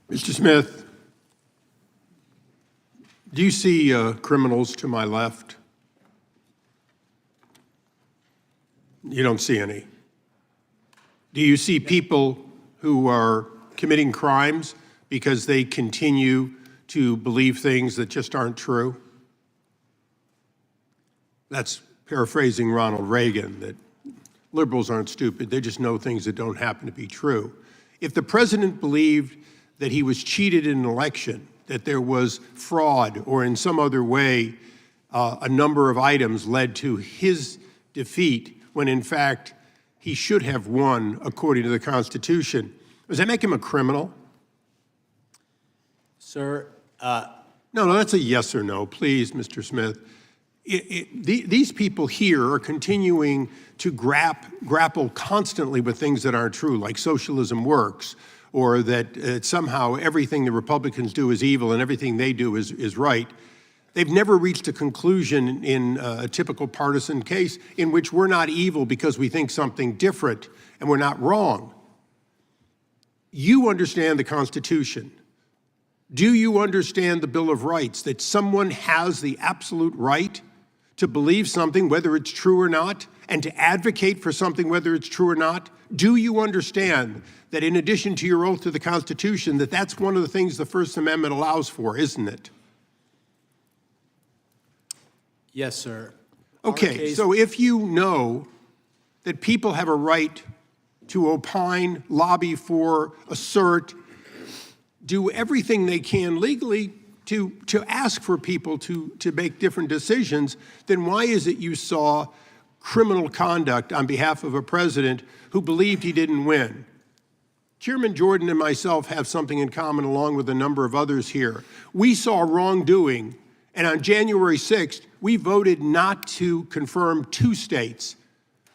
Mr. Smith, do you see criminals to my left? You don't see any. Do you see people who are committing crimes because they continue to believe things that just aren't true? That's paraphrasing Ronald Reagan, that liberals aren't stupid, they just know things that don't happen to be true. If the president believed that he was cheated in an election, that there was fraud, or in some other way a number of items led to his defeat, when in fact he should have won according to the Constitution, does that make him a criminal? Sir, No, that's a yes or no, please, Mr. Smith. These people here are continuing to grapple constantly with things that aren't true, like socialism works, or that somehow everything the Republicans do is evil and everything they do is right. They've never reached a conclusion in a typical partisan case in which we're not evil because we think something different and we're not wrong. You understand the Constitution. Do you understand the Bill of Rights, that someone has the absolute right to believe something, whether it's true or not, and to advocate for something, whether it's true or not? Do you understand that in addition to your oath to the Constitution, that that's one of the things the First Amendment allows for, isn't it? yes, sir. Okay, so if you know that people have a right to opine, lobby for, assert, do everything they can legally to ask for people to make different decisions, then why is it you saw criminal conduct on behalf of a president who believed he didn't win? Chairman Jordan and myself have something in common, along with a number of others here. We saw wrongdoing, and on January 6th, we voted not to confirm 2 states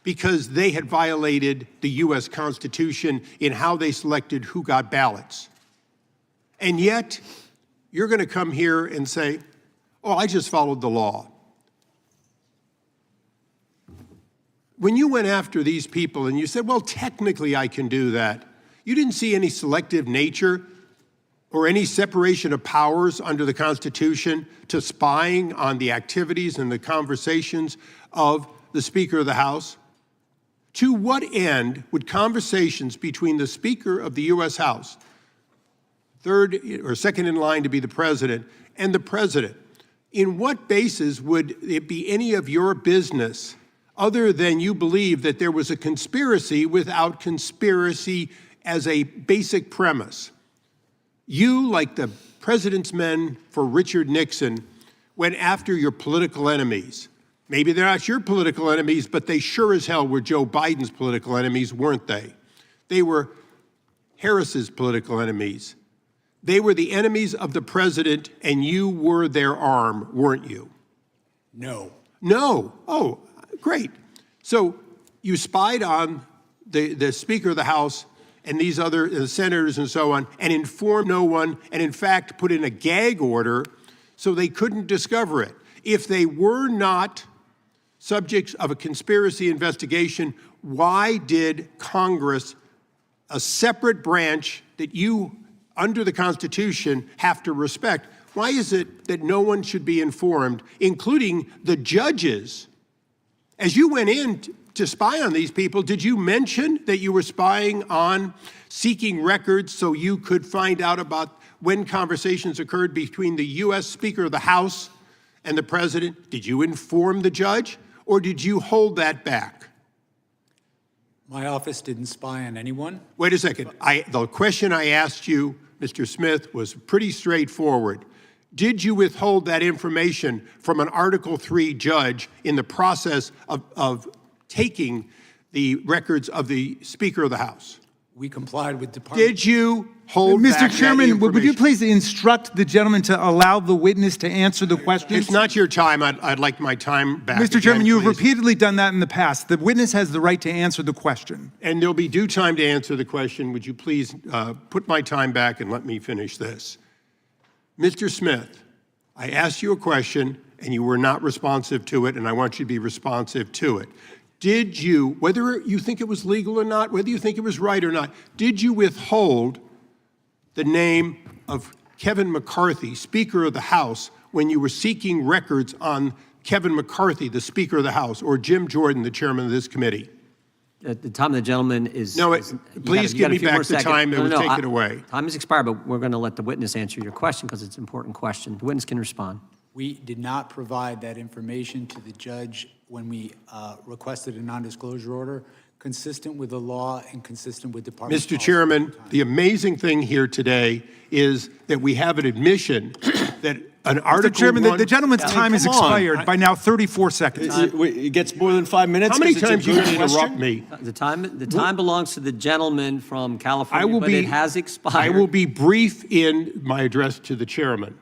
because they had violated the U.S. Constitution in how they selected who got ballots. And yet, you're going to come here and say, oh, I just followed the law. When you went after these people and you said, well, technically I can do that, you didn't see any selective nature or any separation of powers under the Constitution to spying on the activities and the conversations of the Speaker of the House? To what end would conversations between the Speaker of the U.S. House, third or second in line to be the president, and the president, in what basis would it be any of your business other than you believe that there was a conspiracy without conspiracy as a basic premise? You, like the president's men for Richard Nixon, went after your political enemies. Maybe they're not your political enemies, but they sure as hell were Joe Biden's political enemies, weren't they? They were Harris's political enemies. They were the enemies of the president, and you were their arm, weren't you? No. No. Oh, great. So you spied on the Speaker of the House and these other senators and so on, and informed no one, and in fact put in a gag order so they couldn't discover it. If they were not subjects of a conspiracy investigation, why did Congress, a separate branch that you, under the Constitution, have to respect, why is it that no one should be informed, including the judges? As you went in to spy on these people, did you mention that you were spying on seeking records so you could find out about when conversations occurred between the U.S. Speaker of the House and the president? Did you inform the judge, or did you hold that back? My office didn't spy on anyone. Wait a second. The question I asked you, Mr. Smith, was pretty straightforward. Did you withhold that information from an Article III judge in the process of taking the records of the Speaker of the House? We complied with Department. Did you hold back Mr. Chairman, that would you please instruct the gentleman to allow the witness to answer the questions? It's not your time. I'd like my time back. Mr. Chairman, you have please. repeatedly done that in the past. The witness has the right to answer the question. And there'll be due time to answer the question. Would you please put my time back and let me finish this? Mr. Smith, I asked you a question and you were not responsive to it, and I want you to be responsive to it. Did you, whether you think it was legal or not, whether you think it was right or not, did you withhold the name of Kevin McCarthy, Speaker of the House, when you were seeking records on Kevin McCarthy, the Speaker of the House, or Jim Jordan, the chairman of this committee? At the time of the gentleman is... No, is- you please got give a me few more back the seconds. time that was I- taken away. Time has expired, but we're going to let the witness answer your question because it's an important question. The witness can respond. We did not provide that information to the judge when we requested a non-disclosure order, consistent with the law and consistent with department Mr. policy. Chairman, the amazing thing here today is that we have an admission that an Article Mr. Chairman, 1... the gentleman's time has Come on. expired by now 34 seconds. It gets more than 5 minutes. How many 'cause it's a times you good going to interrupt question. me? The time belongs to the gentleman from California, but it has expired. I will be brief in my address to the chairman.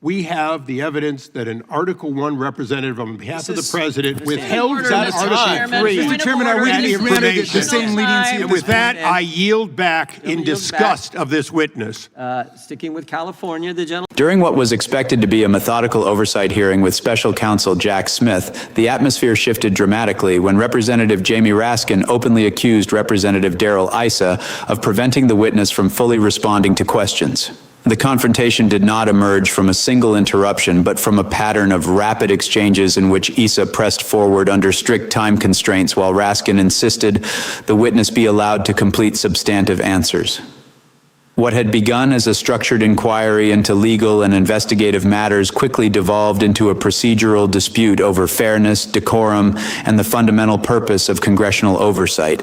We have the evidence that an Article 1 representative on behalf of the president withheld Order, that Mr. Article Chairman. 3. Point Mr. Chairman, I that witness granted the information. same leniency And of with this that, I yield back in yield disgust of this witness. Sticking with California, the gentleman... During what was expected to be a methodical oversight hearing with special counsel Jack Smith, the atmosphere shifted dramatically when Representative Jamie Raskin openly accused Representative Darrell Issa of preventing the witness from fully responding to questions. The confrontation did not emerge from a single interruption, but from a pattern of rapid exchanges in which Issa pressed forward under strict time constraints while Raskin insisted the witness be allowed to complete substantive answers. What had begun as a structured inquiry into legal and investigative matters quickly devolved into a procedural dispute over fairness, decorum, and the fundamental purpose of congressional oversight.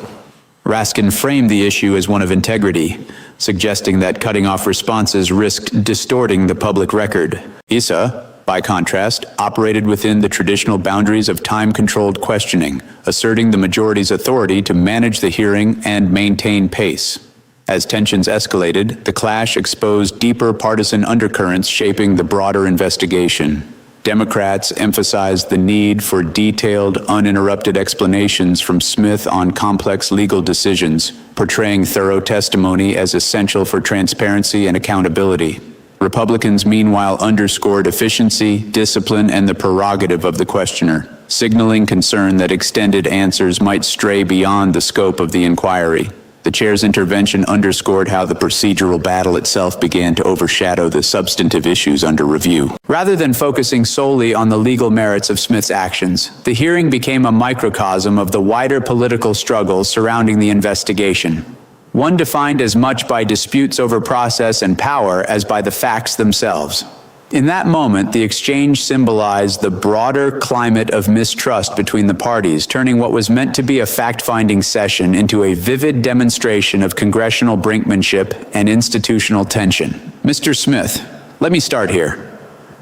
Raskin framed the issue as one of integrity, suggesting that cutting off responses risked distorting the public record. Issa, by contrast, operated within the traditional boundaries of time-controlled questioning, asserting the majority's authority to manage the hearing and maintain pace. As tensions escalated, the clash exposed deeper partisan undercurrents shaping the broader investigation. Democrats emphasized the need for detailed, uninterrupted explanations from Smith on complex legal decisions, portraying thorough testimony as essential for transparency and accountability. Republicans, meanwhile, underscored efficiency, discipline, and the prerogative of the questioner, signaling concern that extended answers might stray beyond the scope of the inquiry. The chair's intervention underscored how the procedural battle itself began to overshadow the substantive issues under review. Rather than focusing solely on the legal merits of Smith's actions, the hearing became a microcosm of the wider political struggle surrounding the investigation, one defined as much by disputes over process and power as by the facts themselves. In that moment, the exchange symbolized the broader climate of mistrust between the parties, turning what was meant to be a fact-finding session into a vivid demonstration of congressional brinkmanship and institutional tension. Mr. Smith, let me start here.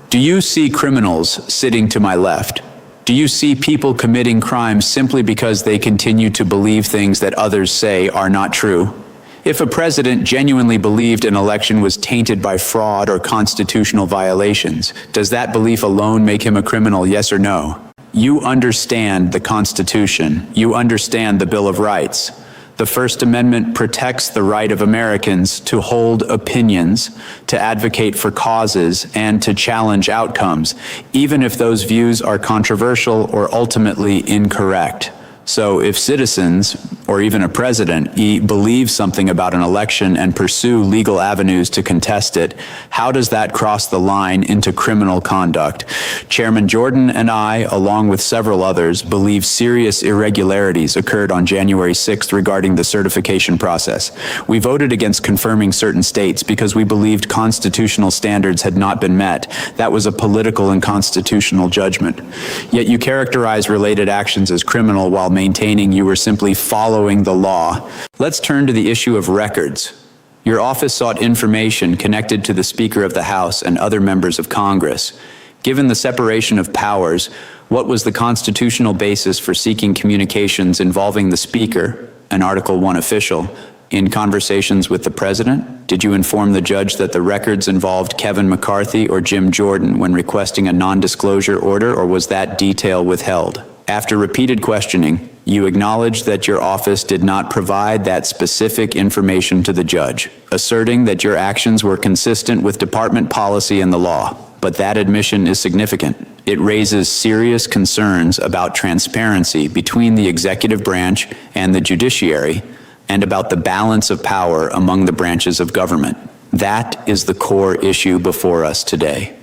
Do you see criminals sitting to my left? Do you see people committing crimes simply because they continue to believe things that others say are not true? If a president genuinely believed an election was tainted by fraud or constitutional violations, does that belief alone make him a criminal, yes or no? You understand the Constitution. You understand the Bill of Rights. The First Amendment protects the right of Americans to hold opinions, to advocate for causes, and to challenge outcomes, even if those views are controversial or ultimately incorrect. So if citizens, or even a president, believe something about an election and pursue legal avenues to contest it, how does that cross the line into criminal conduct? Chairman Jordan and I, along with several others, believe serious irregularities occurred on January 6th regarding the certification process. We voted against confirming certain states because we believed constitutional standards had not been met. That was a political and constitutional judgment. Yet you characterize related actions as criminal while maintaining you were simply following the law. Let's turn to the issue of records. Your office sought information connected to the Speaker of the House and other members of Congress. Given the separation of powers, what was the constitutional basis for seeking communications involving the Speaker, an Article 1 official, in conversations with the President? Did you inform the judge that the records involved Kevin McCarthy or Jim Jordan when requesting a non-disclosure order, or was that detail withheld? After repeated questioning, you acknowledged that your office did not provide that specific information to the judge, asserting that your actions were consistent with department policy and the law. But that admission is significant. It raises serious concerns about transparency between the executive branch and the judiciary, and about the balance of power among the branches of government. That is the core issue before us today.